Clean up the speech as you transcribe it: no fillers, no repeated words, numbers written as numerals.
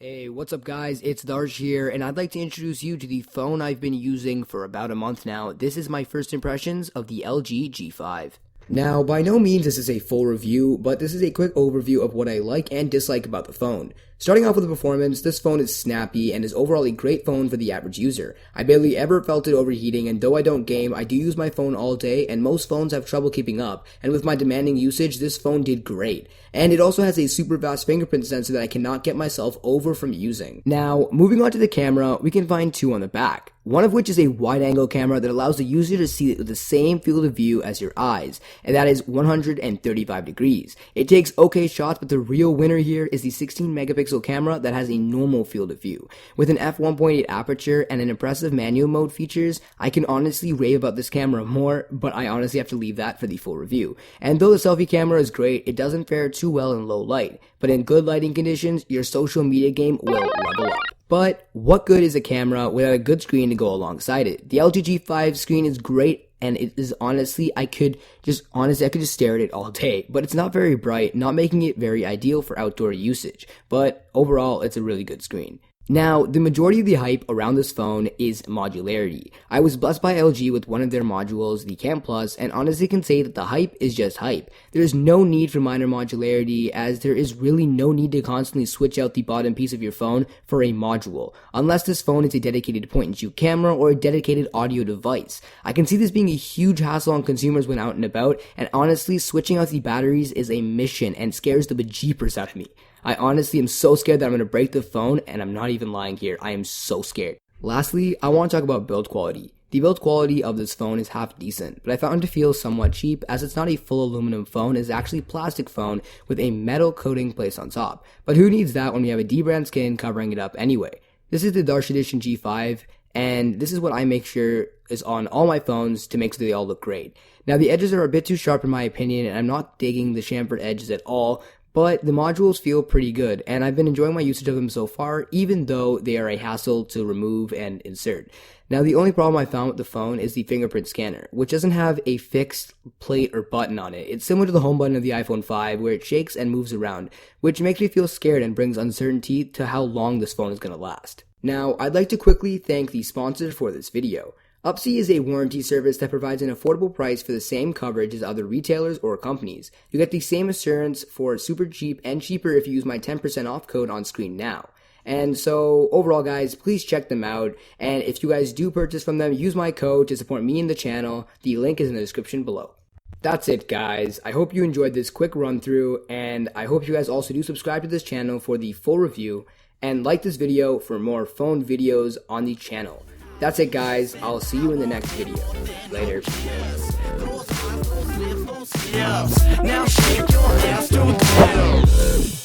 Hey, what's up guys, it's Darsh here, and I'd like to introduce you to the phone I've been using for about a month now. This is my first impressions of the LG G5. Now, by no means this is a full review, but this is a quick overview of what I like and dislike about the phone. Starting off with the performance, this phone is snappy and is overall a great phone for the average user. I barely ever felt it overheating, and though I don't game, I do use my phone all day, and most phones have trouble keeping up, and with my demanding usage, this phone did great. And it also has a super fast fingerprint sensor that I cannot get myself over from using. Now, moving on to the camera, we can find two on the back. One of which is a wide-angle camera that allows the user to see it with the same field of view as your eyes, and that is 135 degrees. It takes okay shots, but the real winner here is the 16-megapixel camera that has a normal field of view. With an f1.8 aperture and an impressive manual mode features, I can honestly rave about this camera more, but I honestly have to leave that for the full review. And though the selfie camera is great, it doesn't fare too well in low light, but in good lighting conditions, your social media game will level up. But what good is a camera without a good screen to go alongside it? The LG G5 screen is great, and it is honestly, I could just stare at it all day, but it's not very bright, not making it very ideal for outdoor usage, but overall, it's a really good screen. Now, the majority of the hype around this phone is modularity. I was blessed by LG with one of their modules, the Cam Plus, and honestly can say that the hype is just hype. There is no need for minor modularity, as there is really no need to constantly switch out the bottom piece of your phone for a module, unless this phone is a dedicated point-and-shoot camera or a dedicated audio device. I can see this being a huge hassle on consumers when out and about, and honestly, switching out the batteries is a mission and scares the bejeepers out of me. I honestly am so scared that I'm going to break the phone, and I'm not even lying here. I am so scared. Lastly, I want to talk about build quality. The build quality of this phone is half decent, but I found it to feel somewhat cheap as it's not a full aluminum phone, it's actually a plastic phone with a metal coating placed on top. But who needs that when we have a D-brand skin covering it up anyway? This is the Darsh Edition G5, and this is what I make sure is on all my phones to make sure they all look great. Now the edges are a bit too sharp in my opinion, and I'm not digging the chamfered edges at all, but the modules feel pretty good, and I've been enjoying my usage of them so far, even though they are a hassle to remove and insert. Now, the only problem I found with the phone is the fingerprint scanner, which doesn't have a fixed plate or button on it. It's similar to the home button of the iPhone 5, where it shakes and moves around, which makes me feel scared and brings uncertainty to how long this phone is going to last. Now, I'd like to quickly thank the sponsor for this video. Upsie is a warranty service that provides an affordable price for the same coverage as other retailers or companies. You get the same assurance for super cheap and cheaper if you use my 10% off code on screen now. And so overall guys, please check them out, and if you guys do purchase from them, use my code to support me and the channel. The link is in the description below. That's it guys, I hope you enjoyed this quick run through, and I hope you guys also do subscribe to this channel for the full review, and like this video for more phone videos on the channel. That's it guys, I'll see you in the next video. Later. Now shake your ass to the ground.